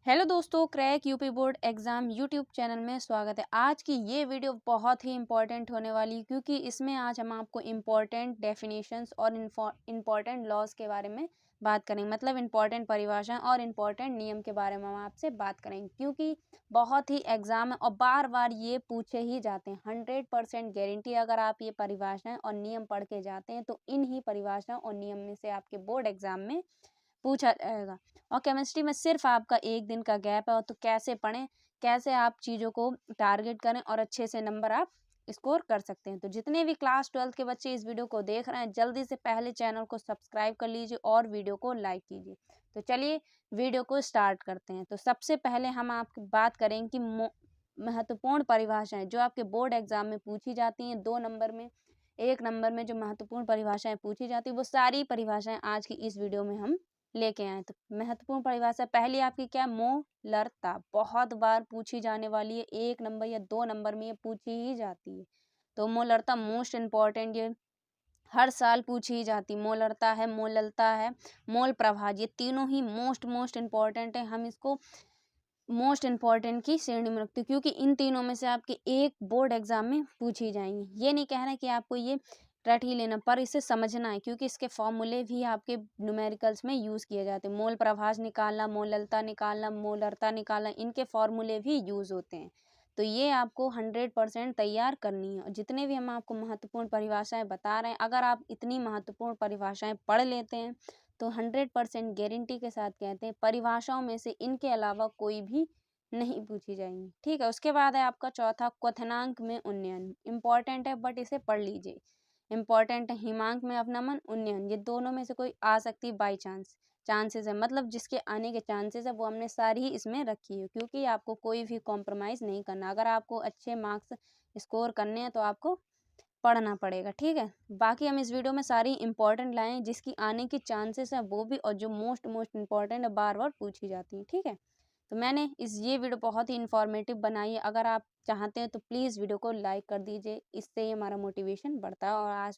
Hello दोस्तों, crack UP board exam YouTube channel में स्वागत है। आज की ये वीडियो बहुत ही इम्पोर्टेंट होने वाली है क्योंकि इसमें आज हम आपको इम्पोर्टेंट डेफिनेशंस और इम्पोर्टेंट लॉज के बारे में बात करेंगे। मतलब इम्पोर्टेंट परिभाषा और इम्पोर्टेंट नियम के बारे में हम आपसे बात करेंगे क्योंकि बहुत ही एग्ज़ाम है और बार बार ये पूछे ही जाते हैं। 100% गारंटी अगर आप ये परिभाषाएं और नियम पढ़ के जाते हैं तो इन ही परिभाषाओं और नियम में से आपके बोर्ड एग्ज़ाम में पूछा जाएगा। और केमिस्ट्री में सिर्फ आपका एक दिन का गैप है, तो कैसे पढ़ें, कैसे आप चीज़ों को टारगेट करें और अच्छे से नंबर आप स्कोर कर सकते हैं। तो जितने भी क्लास 12 के बच्चे इस वीडियो को देख रहे हैं, जल्दी से पहले चैनल को सब्सक्राइब कर लीजिए और वीडियो को लाइक कीजिए। तो चलिए वीडियो को स्टार्ट करते हैं। तो सबसे पहले हम आपकी बात करें कि महत्वपूर्ण परिभाषाएं जो आपके बोर्ड एग्जाम में पूछी जाती हैं, 2 नंबर में, 1 नंबर में जो महत्वपूर्ण परिभाषाएं पूछी जाती है, वो सारी परिभाषाएं आज की इस वीडियो में हम लेके आए। तो महत्वपूर्ण परिभाषा पहली आपकी क्या, मोलरता। बहुत बार पूछी जाने वाली है, 1 नंबर या 2 नंबर में ये पूछी ही जाती है। तो मोलरता मोस्ट इम्पॉर्टेंट, ये हर साल पूछी ही जाती। मोलरता है, मोललता है, मोल प्रभाज, ये तीनों ही मोस्ट इम्पॉर्टेंट है। हम इसको मोस्ट इम्पॉर्टेंट की श्रेणी में रखते हैं क्योंकि इन तीनों में से आपके एक बोर्ड एग्जाम में पूछी जाएंगी। ये नहीं कह रहे कि आपको ये रट ही लेना, पर इसे समझना है क्योंकि इसके फॉर्मूले भी आपके न्यूमेरिकल्स में यूज़ किए जाते हैं। मोल प्रभाज निकालना, मोललता निकालना, मोलरता निकालना, इनके फॉर्मूले भी यूज़ होते हैं। तो ये आपको 100% तैयार करनी है। और जितने भी हम आपको महत्वपूर्ण परिभाषाएं बता रहे हैं, अगर आप इतनी महत्वपूर्ण परिभाषाएं पढ़ लेते हैं तो 100% गारंटी के साथ कहते हैं परिभाषाओं में से इनके अलावा कोई भी नहीं पूछी जाएंगी। ठीक है। उसके बाद है आपका चौथा, क्वथनांक में उन्नयन। इम्पॉर्टेंट है बट इसे पढ़ लीजिए। इम्पॉर्टेंट है, हिमांक में अवनमन, उन्नयन, ये दोनों में से कोई आ सकती है बाई चांसेस है, मतलब जिसके आने के चांसेस है वो हमने सारी ही इसमें रखी है क्योंकि आपको कोई भी कॉम्प्रोमाइज़ नहीं करना। अगर आपको अच्छे मार्क्स स्कोर करने हैं तो आपको पढ़ना पड़ेगा। ठीक है। बाकी हम इस वीडियो में सारी इंपॉर्टेंट लाए हैं जिसकी आने की चांसेस है वो भी, और जो मोस्ट इम्पॉर्टेंट है, बार बार पूछी जाती है। ठीक है। तो मैंने ये वीडियो बहुत ही इंफॉर्मेटिव बनाई है। अगर आप चाहते हैं तो प्लीज़ वीडियो को लाइक कर दीजिए, इससे ही हमारा मोटिवेशन बढ़ता है और आज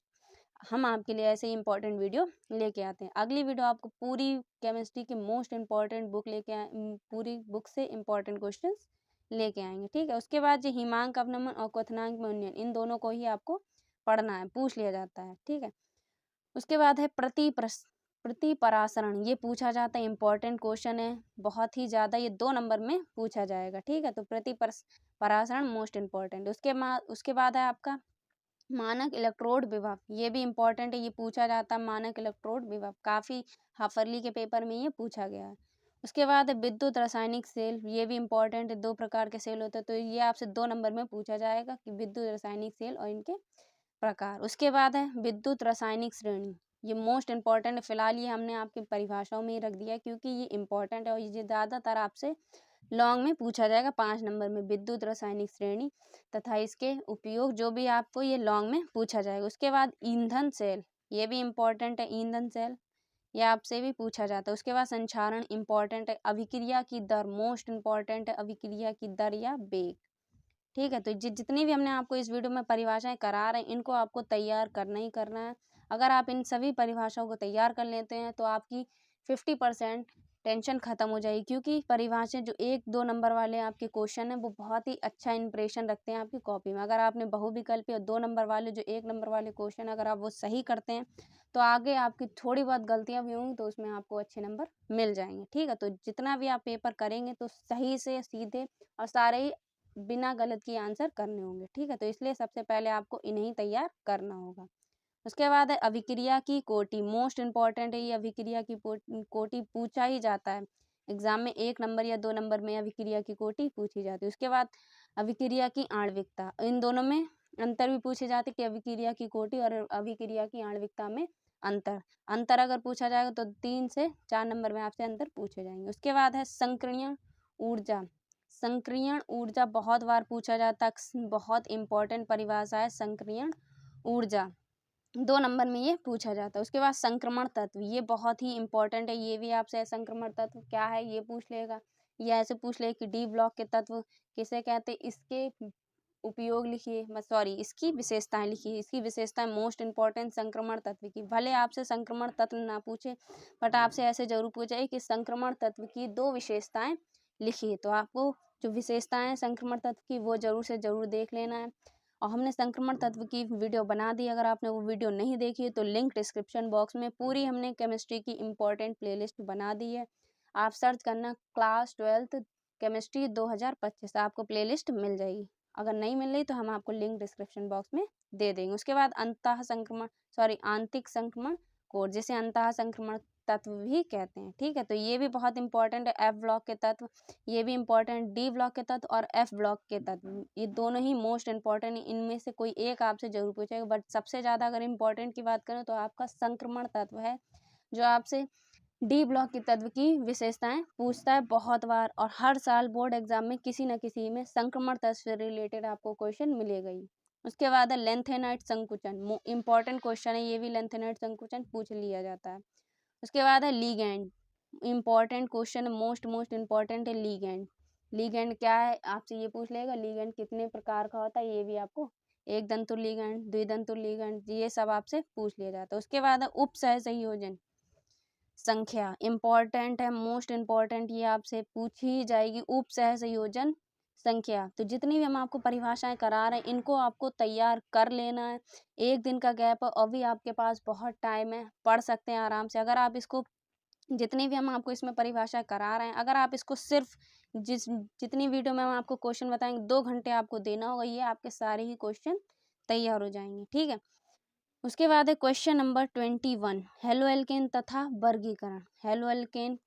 हम आपके लिए ऐसे ही इंपॉर्टेंट वीडियो लेके आते हैं। अगली वीडियो आपको पूरी केमिस्ट्री की मोस्ट इम्पॉर्टेंट बुक पूरी बुक से इम्पॉर्टेंट क्वेश्चंस लेके आएंगे। ठीक है। उसके बाद जो हिमांक अवनमन और क्वथनांक में उन्नयन, इन दोनों को ही आपको पढ़ना है, पूछ लिया जाता है। ठीक है। उसके बाद है प्रतिपरासरण, ये पूछा जाता है, इंपॉर्टेंट क्वेश्चन है बहुत ही ज़्यादा, ये 2 नंबर में पूछा जाएगा। ठीक है। तो प्रतिपरासरण मोस्ट इम्पॉर्टेंट। उसके बाद है आपका मानक इलेक्ट्रोड विभव, ये भी इम्पॉर्टेंट है, ये पूछा जाता है। मानक इलेक्ट्रोड विभव काफ़ी हाफरली के पेपर में ये पूछा गया है। उसके बाद है विद्युत रासायनिक सेल, ये भी इम्पॉर्टेंट है। 2 प्रकार के सेल होते हैं, तो ये आपसे 2 नंबर में पूछा जाएगा कि विद्युत रासायनिक सेल और इनके प्रकार। उसके बाद है विद्युत रासायनिक श्रेणी, ये मोस्ट इम्पॉर्टेंट है। फिलहाल ये हमने आपकी परिभाषाओं में ही रख दिया क्योंकि ये इम्पॉर्टेंट है और ये ज़्यादातर आपसे लॉन्ग में पूछा जाएगा 5 नंबर में, विद्युत रासायनिक श्रेणी तथा इसके उपयोग, जो भी आपको ये लॉन्ग में पूछा जाएगा। उसके बाद ईंधन सेल, ये भी इम्पॉर्टेंट है। ईंधन सेल ये आपसे भी पूछा जाता है। उसके बाद संक्षारण इम्पॉर्टेंट है। अभिक्रिया की दर मोस्ट इम्पॉर्टेंट है, अभिक्रिया की दर या वेग। ठीक है। तो जितनी भी हमने आपको इस वीडियो में परिभाषाएं करा रहे हैं, इनको आपको तैयार करना ही करना है। अगर आप इन सभी परिभाषाओं को तैयार कर लेते हैं तो आपकी 50% टेंशन खत्म हो जाएगी क्योंकि परिभाषाएं जो 1-2 नंबर वाले आपके क्वेश्चन हैं वो बहुत ही अच्छा इंप्रेशन रखते हैं आपकी कॉपी में। अगर आपने बहुविकल्पी और 2 नंबर वाले जो 1 नंबर वाले क्वेश्चन अगर आप वो सही करते हैं तो आगे आपकी थोड़ी बहुत गलतियां भी होंगी तो उसमें आपको अच्छे नंबर मिल जाएंगे। ठीक है। तो जितना भी आप पेपर करेंगे तो सही से सीधे और सारे ही बिना गलत के आंसर करने होंगे। ठीक है। तो इसलिए सबसे पहले आपको इन्हें तैयार करना होगा। उसके बाद है अभिक्रिया की कोटि, मोस्ट इम्पॉर्टेंट है। ये अभिक्रिया की कोटि पूछा ही जाता है एग्जाम में, 1 नंबर या 2 नंबर में अभिक्रिया की कोटि पूछी जाती है। उसके बाद अभिक्रिया की आणविकता, इन दोनों में अंतर भी पूछे जाते कि अभिक्रिया की कोटि और अभिक्रिया की आणविकता में अंतर अगर पूछा जाएगा तो 3 से 4 नंबर में आपसे अंतर पूछे जाएंगे। उसके बाद है संक्रियण ऊर्जा। संक्रियण ऊर्जा बहुत बार पूछा जाता है, बहुत इंपॉर्टेंट परिभाषा है संक्रियण ऊर्जा, 2 नंबर में ये पूछा जाता है। उसके बाद संक्रमण तत्व, ये बहुत ही इंपॉर्टेंट है, ये भी आपसे संक्रमण तत्व क्या है ये पूछ लेगा, या ऐसे पूछ लेगा कि डी ब्लॉक के तत्व किसे कहते हैं, इसके उपयोग लिखिए, सॉरी इसकी विशेषताएं लिखिए। इसकी विशेषताएं मोस्ट इंपॉर्टेंट संक्रमण तत्व की, भले आपसे संक्रमण तत्व ना पूछे बट आपसे ऐसे जरूर पूछे कि संक्रमण तत्व की 2 विशेषताएं लिखिए। तो आपको जो विशेषताएं हैं संक्रमण तत्व की वो जरूर से जरूर देख लेना है। और हमने संक्रमण तत्व की वीडियो बना दी, अगर आपने वो वीडियो नहीं देखी है तो लिंक डिस्क्रिप्शन बॉक्स में पूरी हमने केमिस्ट्री की इम्पोर्टेंट प्लेलिस्ट बना दी है। आप सर्च करना क्लास 12th केमिस्ट्री 2025, आपको प्लेलिस्ट मिल जाएगी। अगर नहीं मिल रही तो हम आपको लिंक डिस्क्रिप्शन बॉक्स में दे देंगे। उसके बाद आंतरिक संक्रमण कोड, जिसे अंतः संक्रमण तत्व भी कहते हैं। ठीक है, तो ये भी बहुत इंपॉर्टेंट है। एफ ब्लॉक के तत्व ये भी इंपॉर्टेंट, डी ब्लॉक के तत्व और एफ ब्लॉक के तत्व ये दोनों ही मोस्ट इंपॉर्टेंट है। इनमें से कोई एक आपसे जरूर पूछेगा, बट सबसे ज़्यादा अगर इम्पोर्टेंट की बात करें तो आपका संक्रमण तत्व है, जो आपसे डी ब्लॉक के तत्व की विशेषताएं पूछता है बहुत बार। और हर साल बोर्ड एग्जाम में किसी न किसी में संक्रमण तत्व से रिलेटेड आपको क्वेश्चन मिलेगा ही। उसके बाद है लेंथेनाइट संकुचन, इंपॉर्टेंट क्वेश्चन है ये भी। लेंथेनाइट संकुचन पूछ लिया जाता है। उसके बाद है लीगैंड, इंपॉर्टेंट क्वेश्चन, मोस्ट इंपॉर्टेंट है लीगैंड। लीगैंड क्या है आपसे ये पूछ लेगा। लीगैंड कितने प्रकार का होता है ये भी आपको, एक दंतु लीगैंड, द्विदंतु लीगैंड, ये सब आपसे पूछ लिया जाता है। उसके बाद है उप सहसंयोजन संख्या, इंपॉर्टेंट है, मोस्ट इंपॉर्टेंट, ये आपसे पूछी जाएगी। उप सहसंयोजन संख्या, तो जितनी भी हम आपको परिभाषाएं करा रहे हैं इनको आपको तैयार कर लेना है। एक दिन का गैप है, अभी आपके पास बहुत टाइम है, पढ़ सकते हैं आराम से। अगर आप इसको जितनी भी हम आपको इसमें परिभाषा करा रहे हैं, अगर आप इसको सिर्फ जितनी वीडियो में हम आपको क्वेश्चन बताएंगे 2 घंटे आपको देना होगा, ये आपके सारे ही क्वेश्चन तैयार हो जाएंगे। ठीक है, उसके बाद है क्वेश्चन नंबर 21, हेलो एल्केन तथा वर्गीकरण। हेलो एल्केन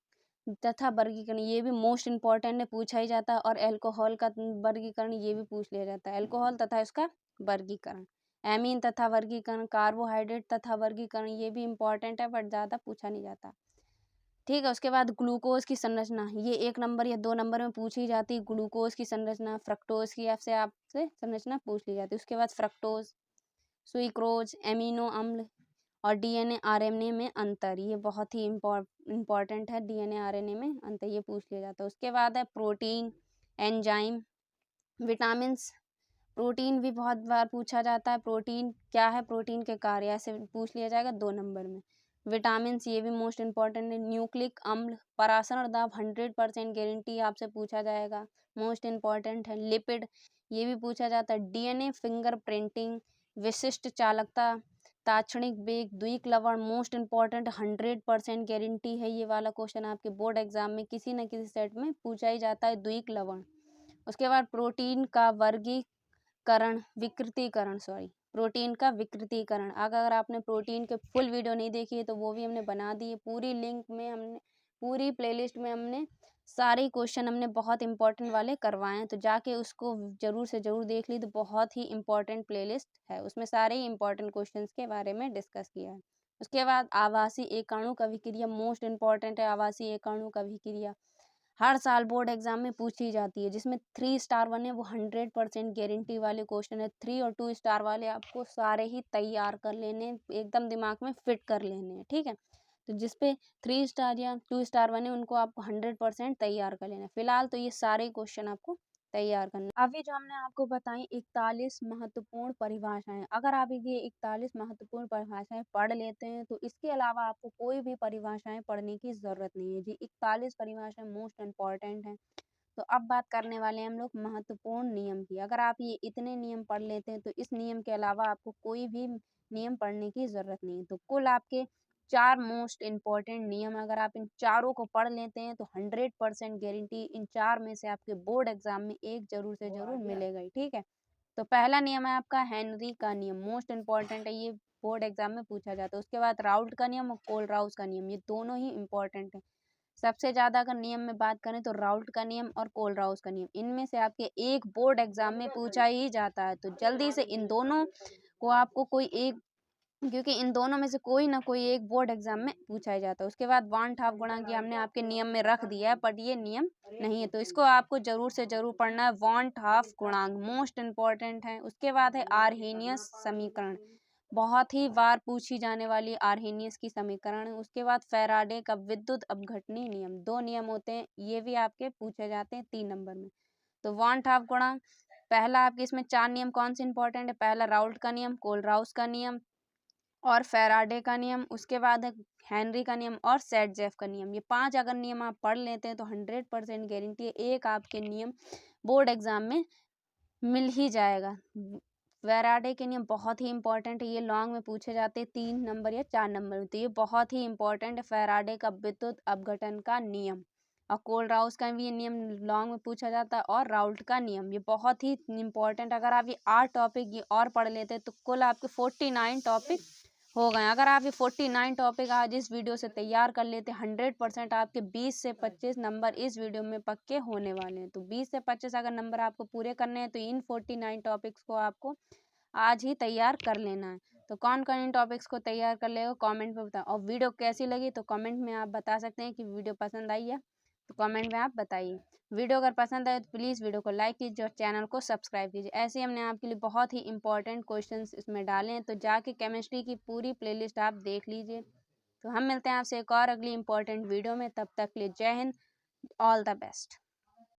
तथा वर्गीकरण ये भी मोस्ट इंपॉर्टेंट है, पूछा ही जाता है। और अल्कोहल का वर्गीकरण ये भी पूछ लिया जाता है, अल्कोहल तथा इसका वर्गीकरण। एमीन तथा वर्गीकरण, कार्बोहाइड्रेट तथा वर्गीकरण ये भी इंपॉर्टेंट है, बट ज़्यादा पूछा नहीं जाता। ठीक है, उसके बाद ग्लूकोज की संरचना, ये 1 नंबर या 2 नंबर में पूछी जाती है। ग्लूकोज की संरचना, फ्रक्टोज की आपसे संरचना पूछ ली जाती है। उसके बाद फ्रक्टोज, सुइक्रोज, एमिनो अम्ल और डीएनए आरएनए में अंतर, ये बहुत ही इम्पॉर्टेंट है। डीएनए आरएनए में अंतर ये पूछ लिया जाता है। उसके बाद है प्रोटीन, एंजाइम, विटामिन्स। प्रोटीन भी बहुत बार पूछा जाता है, प्रोटीन क्या है, प्रोटीन के कार्य, ऐसे पूछ लिया जाएगा 2 नंबर में। विटामिन्स ये भी मोस्ट इंपॉर्टेंट है। न्यूक्लिक अम्ल, पराशर और दाब 100% गारंटी आपसे पूछा जाएगा, मोस्ट इंपॉर्टेंट है। लिपिड ये भी पूछा जाता है। डीएनए फिंगरप्रिंटिंग, विशिष्ट चालकता, ताक्षणिक वेग, द्विक लवण, मोस्ट इंपॉर्टेंट, 100% गारंटी है। ये वाला क्वेश्चन आपके बोर्ड एग्जाम में किसी न किसी सेट में पूछा ही जाता है, द्विक लवण। उसके बाद प्रोटीन का प्रोटीन का विकृतीकरण। अगर आपने प्रोटीन के फुल वीडियो नहीं देखी है तो वो भी हमने बना दी है, पूरी लिंक में हमने, पूरी प्लेलिस्ट में हमने सारे क्वेश्चन हमने बहुत इंपॉर्टेंट वाले करवाए हैं, तो जाके उसको जरूर से जरूर देख ली। तो बहुत ही इंपॉर्टेंट प्लेलिस्ट है, उसमें सारे ही इंपॉर्टेंट क्वेश्चंस के बारे में डिस्कस किया है। उसके बाद आवासीय एकाणु का विक्रिया, मोस्ट इंपॉर्टेंट है। आवासीय एकाणु का विक्रिया हर साल बोर्ड एग्जाम में पूछी जाती है, जिसमें 3 स्टार बने वो 100% गारंटी वाले क्वेश्चन है। 3 और 2 स्टार वाले आपको सारे ही तैयार कर लेने, एकदम दिमाग में फिट कर लेने हैं। ठीक है, तो जिसपे 3 स्टार या 2 स्टार बने उनको आपको 100% तैयार कर लेना है। फिलहाल तो ये सारे क्वेश्चन आपको तैयार करना। अभी जो हमने आपको बताई 41 महत्वपूर्ण परिभाषाएं, अगर आप ये 41 महत्वपूर्ण परिभाषाएं पढ़ लेते हैं तो इसके अलावा आपको कोई भी परिभाषाएं पढ़ने की जरूरत नहीं है। जी 41 परिभाषाएं मोस्ट इम्पॉर्टेंट हैं। तो अब बात करने वाले हैं हम लोग महत्वपूर्ण नियम की। अगर आप ये इतने नियम पढ़ लेते हैं तो इस नियम के अलावा आपको कोई भी नियम पढ़ने की जरूरत नहीं है। तो कुल आपके 4 मोस्ट इम्पॉर्टेंट नियम, अगर आप इन चारों को पढ़ लेते हैं तो 100% गारंटी इन 4 में से आपके बोर्ड एग्जाम में एक जरूर से जरूर मिलेगा ही। ठीक है, तो पहला नियम है आपका हेनरी का नियम, मोस्ट इम्पॉर्टेंट है, ये बोर्ड एग्जाम में पूछा जाता है। उसके बाद राउल्ट का नियम और कोल राउस का नियम, ये दोनों ही इम्पॉर्टेंट है। सबसे ज्यादा अगर नियम में बात करें तो राउल्ट का नियम और कोल राउस का नियम, इनमें से आपके एक बोर्ड एग्जाम में पूछा ही जाता है। तो जल्दी से इन दोनों को आपको कोई एक, क्योंकि इन दोनों में से कोई ना कोई एक बोर्ड एग्जाम में पूछा ही जाता है। उसके बाद वांट हाफ गुणांक हमने आपके नियम में रख दिया है, बट ये नियम नहीं है, तो इसको आपको जरूर से जरूर पढ़ना है। वांट हाफ गुणांक मोस्ट इंपॉर्टेंट है। उसके बाद है आर्हेनियस समीकरण, बहुत ही बार पूछी जाने वाली आर्हेनियस की समीकरण। उसके बाद फैराडे का विद्युत अपघटनी नियम, 2 नियम होते हैं, ये भी आपके पूछे जाते हैं 3 नंबर में। तो वांट हाफ गुणांक, पहला आपके इसमें 4 नियम कौन से इंपॉर्टेंट है, पहला राउल्ट का नियम, कोल राउस का नियम, और फैराडे का नियम, उसके बाद है हेनरी का नियम और सेट-जेफ का नियम। ये 5 अगर नियम आप पढ़ लेते हैं तो 100% गारंटी है एक आपके नियम बोर्ड एग्जाम में मिल ही जाएगा। फैराडे के नियम बहुत ही इंपॉर्टेंट है, ये लॉन्ग में पूछे जाते हैं 3 नंबर या 4 नंबर में, तो ये बहुत ही इंपॉर्टेंट है फैराडे का विद्युत अपघटन का नियम। और कोलराउस का भी ये नियम लॉन्ग में पूछा जाता है और राउल्ट का नियम, ये बहुत ही इंपॉर्टेंट। अगर आप ये 8 टॉपिक ये और पढ़ लेते हैं तो कुल आपके 49 टॉपिक हो गए। अगर आप ये 49 टॉपिक आज इस वीडियो से तैयार कर लेते 100% आपके 20 से 25 नंबर इस वीडियो में पक्के होने वाले हैं। तो 20 से 25 अगर नंबर आपको पूरे करने हैं तो इन 49 टॉपिक्स को आपको आज ही तैयार कर लेना है। तो कौन कौन इन टॉपिक्स को तैयार कर लेगा कमेंट में बताओ, और वीडियो कैसी लगी तो कमेंट में आप बता सकते हैं कि वीडियो पसंद आई है, तो कमेंट में आप बताइए। वीडियो अगर पसंद आए तो प्लीज़ वीडियो को लाइक कीजिए और चैनल को सब्सक्राइब कीजिए। ऐसे ही हमने आपके लिए बहुत ही इंपॉर्टेंट क्वेश्चंस इसमें डाले हैं, तो जाके केमिस्ट्री की पूरी प्लेलिस्ट आप देख लीजिए। तो हम मिलते हैं आपसे एक और अगली इंपॉर्टेंट वीडियो में, तब तक के लिए जय हिंद, ऑल द बेस्ट।